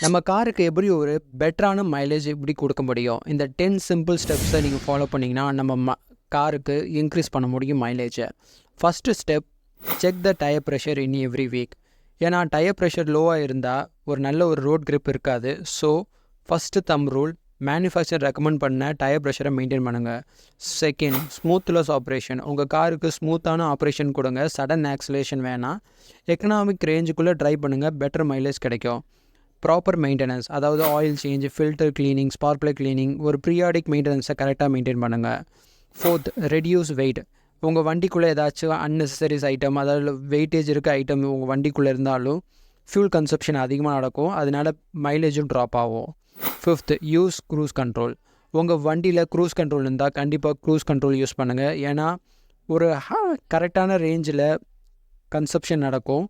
நம்ம காருக்கு எப்படி ஒரு பெட்டரான மைலேஜ் எப்படி கொடுக்க முடியும்? இந்த 10 சிம்பிள் ஸ்டெப்ஸை நீங்கள் ஃபாலோ பண்ணிங்கன்னா நம்ம காருக்கு இன்க்ரீஸ் பண்ண முடியும் மைலேஜை. First step, check the tyre pressure in every week. ஏன்னா டயர் ப்ரெஷர் லோவாக இருந்தால் ஒரு நல்ல ஒரு ரோட் grip இருக்காது. So first thumb rule, manufacture recommend பண்ண டயர் ப்ரெஷரை மெயின்டைன் பண்ணுங்கள். Second, smoothless operation. உங்கள் காருக்கு ஸ்மூத்தான ஆப்ரேஷன் கொடுங்க, சடன் ஆக்சிலேஷன் வேணாம். எக்கனாமிக் ரேஞ்சுக்குள்ளே ட்ரைவ் பண்ணுங்கள், பெட்டர் மைலேஜ் கிடைக்கும். ப்ராப்பர் மெயின்டெனன்ஸ், அதாவது oil change, filter cleaning, spark plug cleaning, ஒரு ப்ரீயாடிக் மெயின்டெனன்ஸை கரெக்டாக மெயின்டைன் பண்ணுங்கள். Fourth, reduce wait. உங்கள் வண்டிக்குள்ளே ஏதாச்சும் அன்னெசரிஸ் ஐட்டம், அதாவது வெயிட்டேஜ் இருக்க ஐட்டம் உங்கள் வண்டிக்குள்ளே இருந்தாலும் ஃபியூல் கன்சப்ஷன் அதிகமாக நடக்கும், அதனால் மைலேஜும் ட்ராப் ஆகும். Fifth, use cruise control. உங்கள் வண்டியில் க்ரூஸ் கண்ட்ரோல் இருந்தால் கண்டிப்பாக க்ரூஸ் கண்ட்ரோல் யூஸ் பண்ணுங்கள். ஏன்னா ஒரு கரெக்டான ரேஞ்சில் கன்சப்ஷன் நடக்கும்,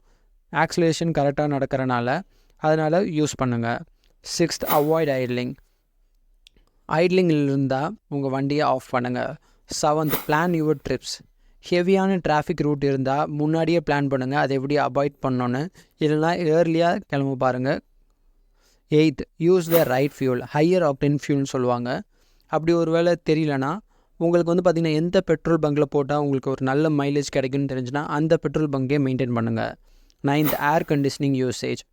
ஆக்சிலேஷன் கரெக்டாக நடக்கிறனால, அதனால் யூஸ் பண்ணுங்கள். Sixth, avoid idling. ஐட்லிங்கில் இருந்தால் உங்கள் வண்டியை ஆஃப் பண்ணுங்கள். Seventh, plan your trips. ஹெவியான டிராஃபிக் ரூட் இருந்தால் முன்னாடியே பிளான் பண்ணுங்கள், அதை எப்படி அவாய்ட் பண்ணணுன்னு. இல்லைனா ஏர்லியாக கிளம்ப பாருங்கள். Eighth, use the right fuel. Higher octane ஃபியூல்னு சொல்லுவாங்க. அப்படி ஒரு வேளை தெரியலனா உங்களுக்கு பார்த்திங்கன்னா எந்த பெட்ரோல் பங்கில் போட்டால் உங்களுக்கு ஒரு நல்ல மைலேஜ் கிடைக்குன்னு தெரிஞ்சுன்னா அந்த பெட்ரோல் பங்கே மெயின்டைன் பண்ணுங்கள். Ninth, air conditioning usage.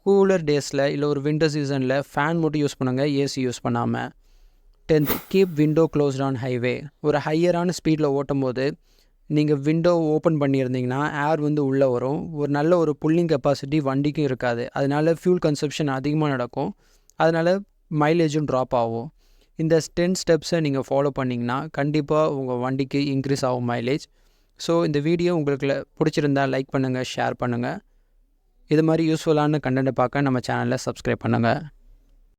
Cooler டேஸில் இல்லை ஒரு வின்டர் சீசனில் ஃபேன் மட்டும் யூஸ் பண்ணுங்கள், ஏசி யூஸ் பண்ணாமல். Tenth, keep window closed on highway. ஒரு ஹையரான ஸ்பீடில் ஓட்டும் போது நீங்கள் விண்டோ ஓப்பன் பண்ணியிருந்தீங்கன்னா ஏர் உள்ளே வரும், ஒரு நல்ல ஒரு புல்லிங் கெப்பாசிட்டி வண்டிக்கும் இருக்காது, அதனால் ஃபியூல் கன்சப்ஷன் அதிகமாக நடக்கும், அதனால் மைலேஜும் ட்ராப் ஆகும். இந்த 10 ஸ்டெப்ஸை நீங்கள் ஃபாலோ பண்ணிங்கன்னா கண்டிப்பாக உங்கள் வண்டிக்கு இன்க்ரீஸ் ஆகும் மைலேஜ். ஸோ இந்த வீடியோ உங்களுக்கு பிடிச்சிருந்தால் லைக் பண்ணுங்கள், ஷேர் பண்ணுங்கள். இது மாதிரி யூஸ்ஃபுல்லான கண்டென்ட்டை பார்க்க நம்ம சேனலை சப்ஸ்கிரைப் பண்ணுங்கள்.